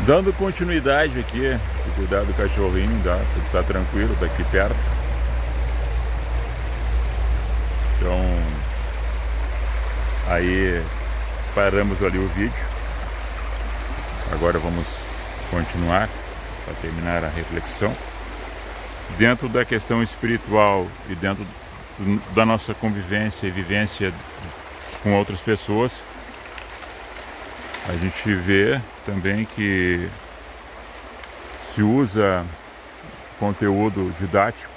Dando continuidade aqui, cuidar do cachorrinho, tá tranquilo, tá aqui perto. Então, aí paramos ali o vídeo. Agora vamos continuar para terminar a reflexão. Dentro da questão espiritual e dentro da nossa convivência e vivência com outras pessoas, a gente vê também que se usa conteúdo didático,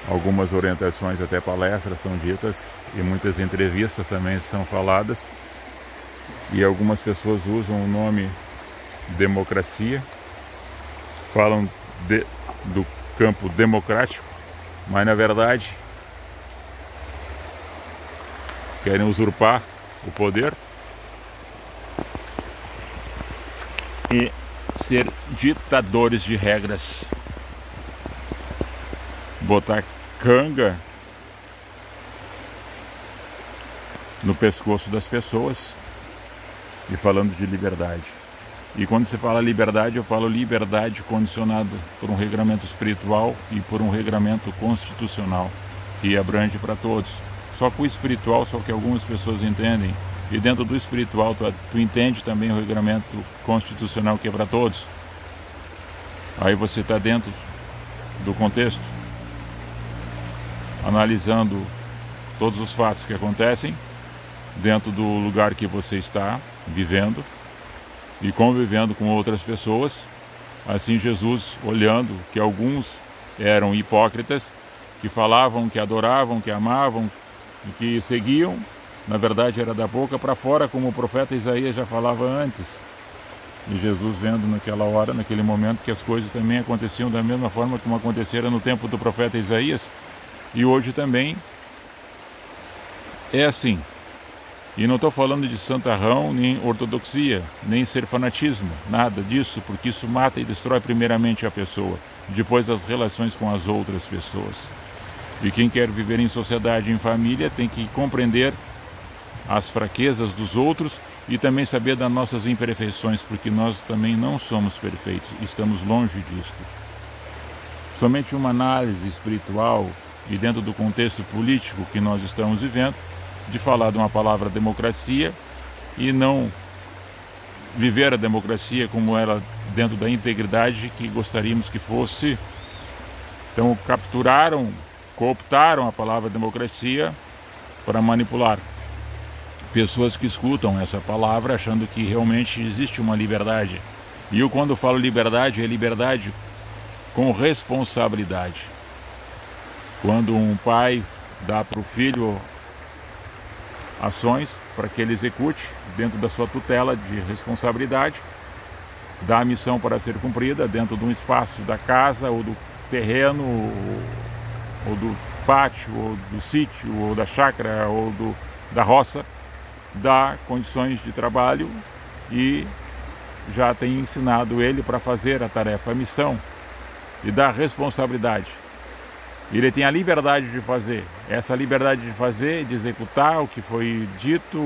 algumas orientações, até palestras são ditas e muitas entrevistas também são faladas, e algumas pessoas usam o nome democracia, falam do campo democrático, mas na verdade querem usurpar o poder e ser ditadores de regras, botar canga no pescoço das pessoas e falando de liberdade. E quando se fala liberdade, eu falo liberdade condicionada por um regramento espiritual e por um regramento constitucional que abrange para todos. Só que o espiritual, só que algumas pessoas entendem. E dentro do espiritual, tu entende também o regramento constitucional que é para todos. Aí você está dentro do contexto, analisando todos os fatos que acontecem dentro do lugar que você está vivendo e convivendo com outras pessoas. Assim Jesus, olhando que alguns eram hipócritas, que falavam, que adoravam, que amavam e que seguiam, na verdade era da boca para fora, como o profeta Isaías já falava antes. E Jesus vendo naquela hora, naquele momento, que as coisas também aconteciam da mesma forma como aconteceram no tempo do profeta Isaías, e hoje também é assim. E não estou falando de santarrão, nem ortodoxia, nem ser fanatismo, nada disso, porque isso mata e destrói primeiramente a pessoa, depois as relações com as outras pessoas. E quem quer viver em sociedade, em família, tem que compreender as fraquezas dos outros e também saber das nossas imperfeições, porque nós também não somos perfeitos, estamos longe disto. Somente uma análise espiritual e dentro do contexto político que nós estamos vivendo, de falar de uma palavra democracia e não viver a democracia como ela dentro da integridade que gostaríamos que fosse. Então cooptaram a palavra democracia para manipular pessoas que escutam essa palavra achando que realmente existe uma liberdade. E eu, quando falo liberdade, é liberdade com responsabilidade. Quando um pai dá para o filho ações para que ele execute dentro da sua tutela de responsabilidade, dá a missão para ser cumprida dentro de um espaço da casa ou do terreno ou do pátio ou do sítio ou da chácara ou da roça, dá condições de trabalho e já tem ensinado ele para fazer a tarefa, a missão, e dá responsabilidade. Ele tem a liberdade de fazer, essa liberdade de fazer, de executar o que foi dito,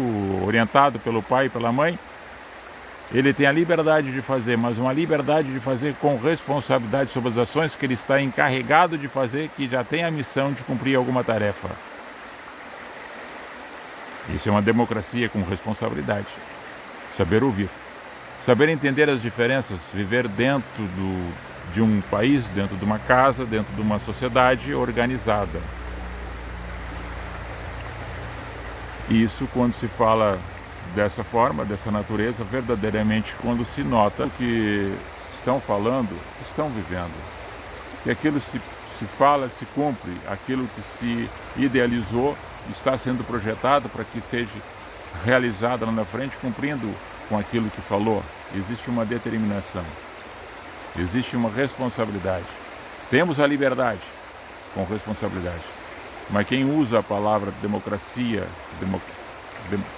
orientado pelo pai e pela mãe. Ele tem a liberdade de fazer, mas uma liberdade de fazer com responsabilidade sobre as ações que ele está encarregado de fazer, que já tem a missão de cumprir alguma tarefa. Isso é uma democracia com responsabilidade. Saber ouvir, saber entender as diferenças, viver dentro de um país, dentro de uma casa, dentro de uma sociedade organizada. Isso, quando se fala dessa forma, dessa natureza, verdadeiramente quando se nota que estão falando, estão vivendo. Que aquilo se fala, se cumpre, aquilo que se idealizou está sendo projetado para que seja realizado lá na frente, cumprindo com aquilo que falou. Existe uma determinação. Existe uma responsabilidade. Temos a liberdade com responsabilidade. Mas quem usa a palavra democracia,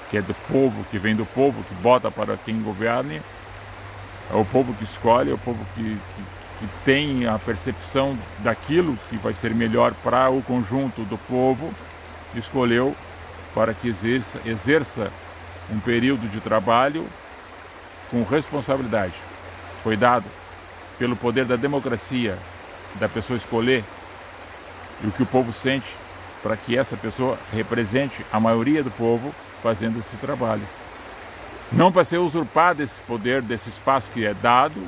que é do povo, que vem do povo, que bota para quem governe, é o povo que escolhe, é o povo que tem a percepção daquilo que vai ser melhor para o conjunto do povo, escolheu para que exerça um período de trabalho com responsabilidade, foi dado pelo poder da democracia, da pessoa escolher e o que o povo sente, para que essa pessoa represente a maioria do povo fazendo esse trabalho. Não para ser usurpado esse poder, desse espaço que é dado,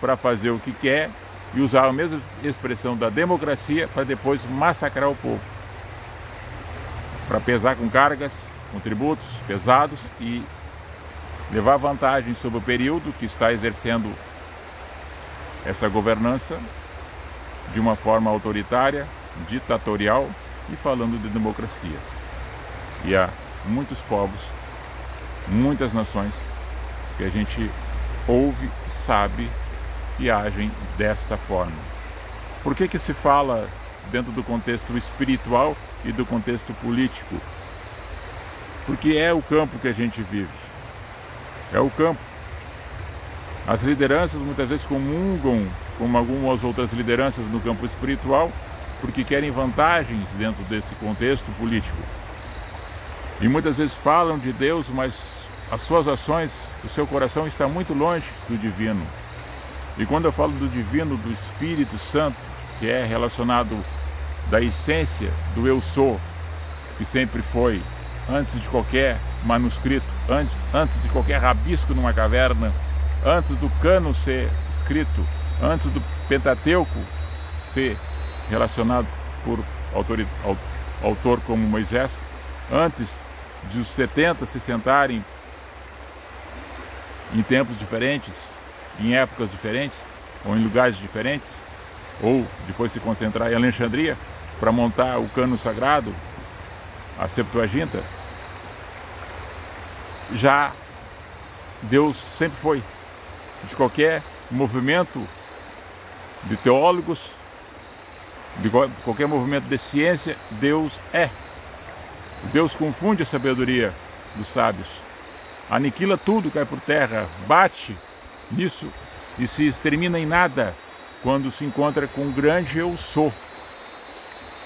para fazer o que quer e usar a mesma expressão da democracia para depois massacrar o povo. Para pesar com cargas, com tributos pesados e levar vantagem sobre o período que está exercendo essa governança de uma forma autoritária, ditatorial e falando de democracia. E há muitos povos, muitas nações que a gente ouve, sabe e agem desta forma. Por que se fala dentro do contexto espiritual e do contexto político? Porque é o campo que a gente vive. É o campo. As lideranças muitas vezes comungam com algumas outras lideranças no campo espiritual porque querem vantagens dentro desse contexto político. E muitas vezes falam de Deus, mas as suas ações, o seu coração está muito longe do divino. E quando eu falo do divino, do Espírito Santo, que é relacionado da essência do eu sou, que sempre foi, antes de qualquer manuscrito, antes de qualquer rabisco numa caverna, antes do cano ser escrito, antes do Pentateuco ser relacionado por autor como Moisés, antes de os 70 se sentarem em tempos diferentes, em épocas diferentes, ou em lugares diferentes, ou depois se concentrar em Alexandria para montar o cano sagrado, a Septuaginta, já Deus sempre foi. De qualquer movimento de teólogos, de qualquer movimento de ciência, Deus é. Deus confunde a sabedoria dos sábios, aniquila tudo, cai por terra, bate nisso e se extermina em nada quando se encontra com o grande eu sou,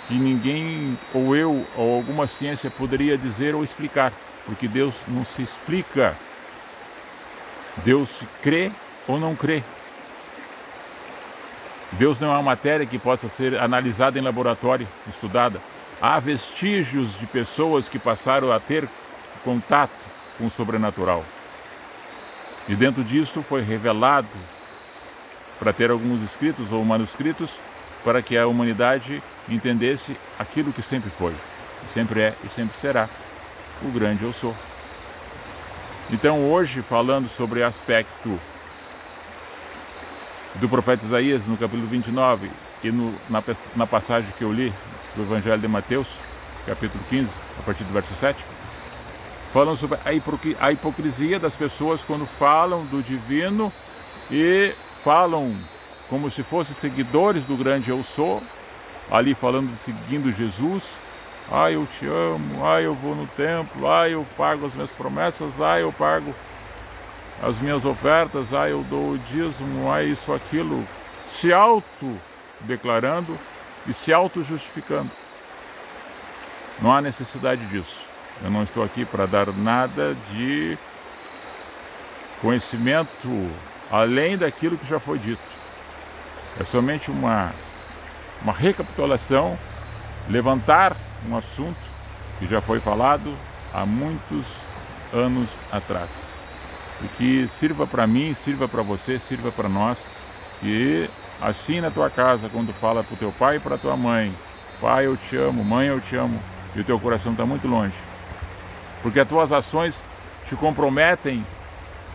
que ninguém, ou eu, ou alguma ciência poderia dizer ou explicar, porque Deus não se explica. Deus crê ou não crê. Deus não é uma matéria que possa ser analisada em laboratório, estudada. Há vestígios de pessoas que passaram a ter contato com o sobrenatural. E dentro disso foi revelado para ter alguns escritos ou manuscritos para que a humanidade entendesse aquilo que sempre foi, sempre é e sempre será, o grande eu sou. Então hoje, falando sobre o aspecto do profeta Isaías, no capítulo 29, e na passagem que eu li do Evangelho de Mateus, capítulo 15, a partir do verso 7, falam sobre a hipocrisia das pessoas quando falam do divino e falam como se fossem seguidores do grande eu sou, ali falando de seguindo Jesus. Eu te amo, eu vou no templo, eu pago as minhas promessas, eu pago as minhas ofertas, eu dou o dízimo, isso, aquilo, se auto-declarando e se auto-justificando. Não há necessidade disso. Eu não estou aqui para dar nada de conhecimento além daquilo que já foi dito. É somente uma recapitulação, levantar um assunto que já foi falado há muitos anos atrás. E que sirva para mim, sirva para você, sirva para nós. E assim na tua casa, quando fala para o teu pai e para a tua mãe, pai eu te amo, mãe eu te amo, e o teu coração está muito longe. Porque as tuas ações te comprometem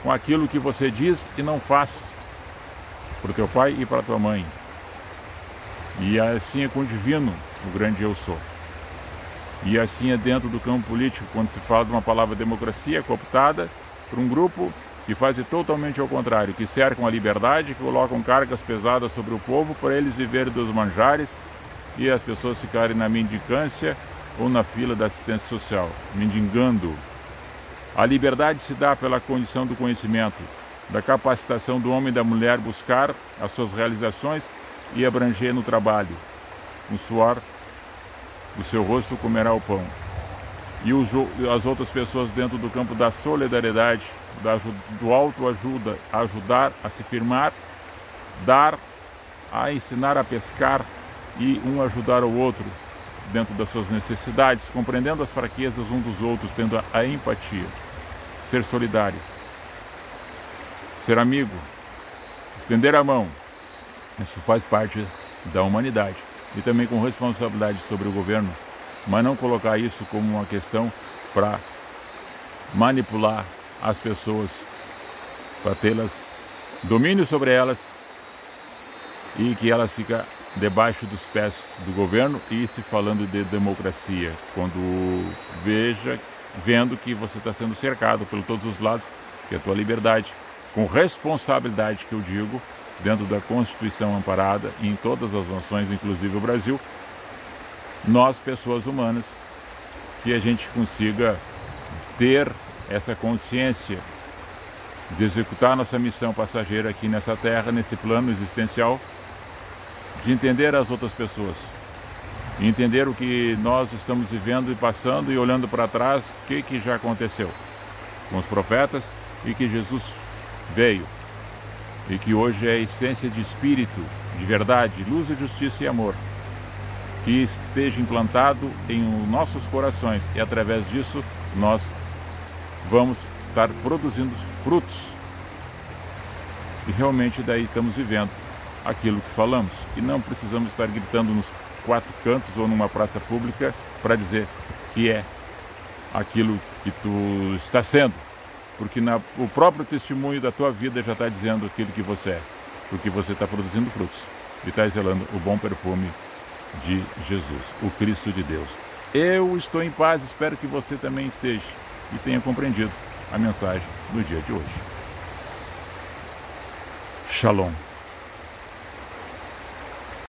com aquilo que você diz e não faz para o teu pai e para a tua mãe. E assim é com o divino, o grande eu sou. E assim é dentro do campo político, quando se fala de uma palavra democracia cooptada por um grupo que faz totalmente ao contrário, que cercam a liberdade, que colocam cargas pesadas sobre o povo para eles viverem dos manjares e as pessoas ficarem na mendicância ou na fila da assistência social, mendigando. A liberdade se dá pela condição do conhecimento, da capacitação do homem e da mulher buscar as suas realizações e abranger no trabalho. No suor do seu rosto comerá o pão. e as outras pessoas dentro do campo da solidariedade, do autoajuda, ajudar a se firmar, dar, a ensinar a pescar e um ajudar o outro dentro das suas necessidades, compreendendo as fraquezas um dos outros, tendo a empatia, ser solidário, ser amigo, estender a mão. Isso faz parte da humanidade e também com responsabilidade sobre o governo, mas não colocar isso como uma questão para manipular as pessoas, para tê-las domínio sobre elas e que elas ficam debaixo dos pés do governo e se falando de democracia, quando vendo que você está sendo cercado por todos os lados, que é a tua liberdade, com responsabilidade que eu digo, dentro da Constituição amparada em todas as nações, inclusive o Brasil, nós, pessoas humanas, que a gente consiga ter essa consciência de executar nossa missão passageira aqui nessa terra, nesse plano existencial, de entender as outras pessoas, entender o que nós estamos vivendo e passando e olhando para trás, o que já aconteceu com os profetas e que Jesus veio e que hoje é a essência de espírito, de verdade, luz, justiça e amor, que esteja implantado em nossos corações e através disso nós vamos estar produzindo frutos e realmente daí estamos vivendo aquilo que falamos e não precisamos estar gritando nos quatro cantos ou numa praça pública para dizer que é aquilo que tu está sendo, porque o próprio testemunho da tua vida já está dizendo aquilo que você é, porque você está produzindo frutos e está exalando o bom perfume de Jesus, o Cristo de Deus. Eu estou em paz, espero que você também esteja e tenha compreendido a mensagem do dia de hoje. Shalom.